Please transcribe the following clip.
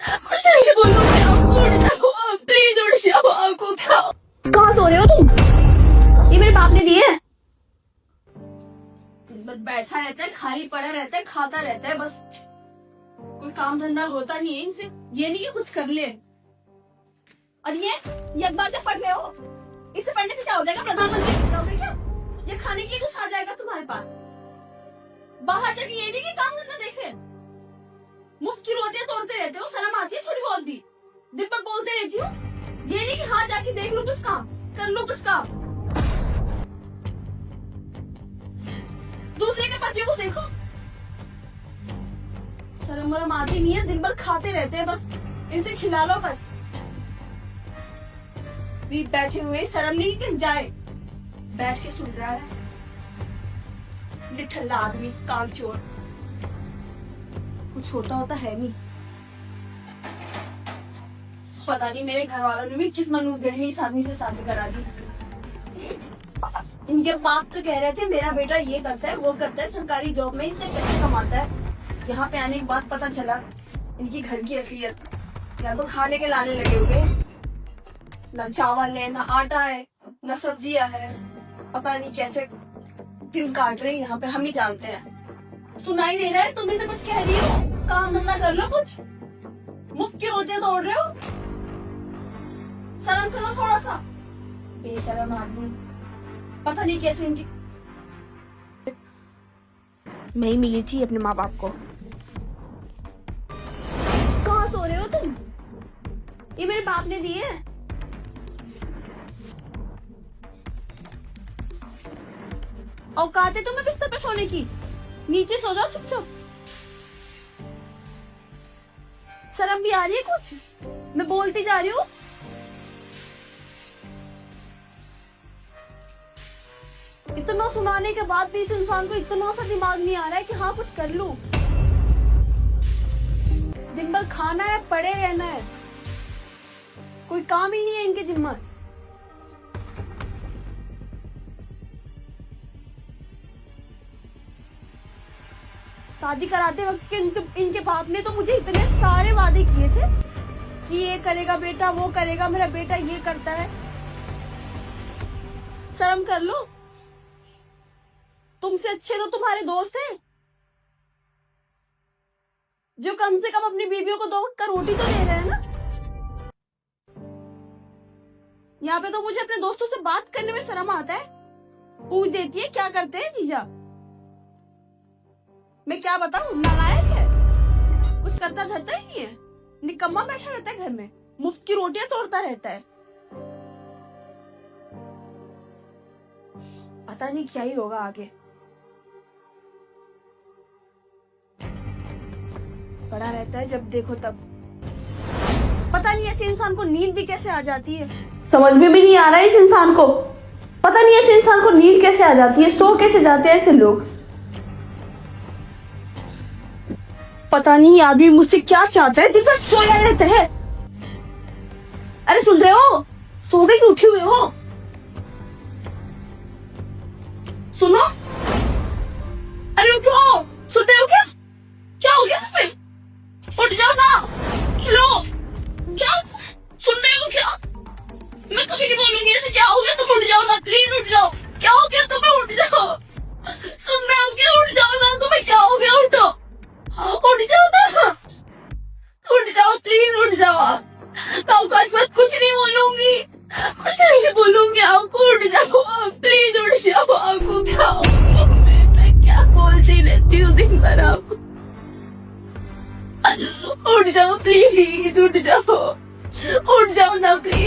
कुछ नहीं बोलूंगी आपको, उठ जाओ आप, प्लीज उठ जाओ, आपको क्या। कहाँ सो रहे हो तुम? ये मेरे बाप ने दिए हैं। दिन भर बैठा रहता है, खाली पड़ा रहता है, खाता रहता है, बस कोई काम धंधा होता नहीं है इनसे। ये नहीं कि कुछ कर ले। और ये अखबार में पढ़ रहे हो, इसे पढ़ने से क्या हो जाएगा? प्रधानमंत्री क्या होगा क्या? ये खाने के लिए कुछ आ जाएगा तुम्हारे पास? बाहर जाके ये नहीं कि काम धंधा देखे, मुफ्त की रोटियां तोड़ते रहते हो। शर्म आती है थोड़ी बहुत भी? दिन भर बोलते रहती हो। ये नहीं कि हाथ जाके देख लो कुछ काम, कर लो कुछ काम। दूसरे के पतियों को देखो, शर्म वरम आती नहीं है। दिन भर खाते रहते हैं, बस इनसे खिला लो बस। भी बैठे हुए शर्म नहीं कहीं जाए, बैठ के सुन रहा है। निठल्ला आदमी, कामचोर, कुछ होता है नहीं। पता नहीं मेरे घर वालों ने भी किस मनुष्य में इस आदमी से शादी करा दी। इनके बाप तो कह रहे थे मेरा बेटा ये करता है वो करता है, सरकारी जॉब में इतने पैसे कमाता है। यहाँ पे आने के बाद पता चला इनकी घर की असलियत। या तो खाने के लाने लगे हुए, ना चावल है, ना आटा है, ना सब्जियां है। पता नहीं कैसे दिन काट रहे हैं यहाँ पे, हम ही जानते हैं। सुनाई दे रहा है तुम इसे कुछ कह रही हो? काम धंधा कर लो कुछ, मुफ्त की रोटियां तोड़ रहे हो। शर्म करो थोड़ा सा, बेशरम आदमी। पता नहीं कैसे इनकी। मैं ही मिली थी अपने माँ बाप को। कहाँ सो रहे हो तुम? ये मेरे बाप ने दिए हैं। औकात है तुम्हें बिस्तर पे सोने की? नीचे सो जाओ चुपचाप। शर्म भी आ रही है कुछ? मैं बोलती जा रही हूँ। इतना सुनाने के बाद भी इस इंसान को इतना सा दिमाग नहीं आ रहा है कि हाँ कुछ कर लूं। दिन भर खाना है, पड़े रहना है, कोई काम ही नहीं है इनके जिम्मा। शादी कराते वक्त इनके बाप ने तो मुझे इतने सारे वादे किए थे कि ये करेगा बेटा, वो करेगा, मेरा बेटा ये करता है। शर्म कर लो। तुमसे अच्छे तो तुम्हारे दोस्त हैं, जो कम से कम अपनी बीवियों को 2 वक्त का रोटी तो दे रहे हैं ना। यहाँ पे तो मुझे अपने दोस्तों से बात करने में शर्म आता है। पूछ देती है क्या करते हैं जीजा। मैं क्या बताऊं, नालायक है, कुछ करता धरता ही नहीं है, निकम्मा बैठा रहता है घर में, मुफ्त की रोटियां तोड़ता रहता है। पता नहीं क्या ही होगा आगे। पड़ा रहता है जब देखो तब। पता नहीं ऐसे इंसान को नींद भी कैसे आ जाती है, समझ में भी नहीं आ रहा है इस इंसान को। पता नहीं ऐसे इंसान को नींद कैसे आ जाती है, सो कैसे जाते हैं ऐसे लोग। पता नहीं आदमी मुझसे क्या चाहता है, दिन भर सोया रहता है। अरे सुन रहे हो? सो गए कि उठे हुए हो? सुनो, अरे उठो, सुन रहे हो क्या? क्या हो गया तुम्हें? उठ जाओ ना। हेलो, क्या सुन रहे हो क्या? मैं कभी नहीं बोलूंगी ऐसे। क्या हो गया? तुम उठ जाओ ना, प्लीज उठ जाओ। क्या हो गया तुम्हें? उठ जाओ। सुन रहे हो क्या? उठ जाओ ना, तुम्हें क्या हो गया? उठो, उठ जाओ ना, उठ जाओ प्लीज, उठ जाओ। अवकाश मत, कुछ नहीं बोलूंगी, कुछ नहीं बोलूंगी आपको। उठ जाओ आप, प्लीज उठ जाओ। आपको क्या हो? मैं क्या बोलती रहती हूँ दिन भर आपको। उठ जाओ प्लीज, उठ जाओ, उठ जाओ ना प्लीज।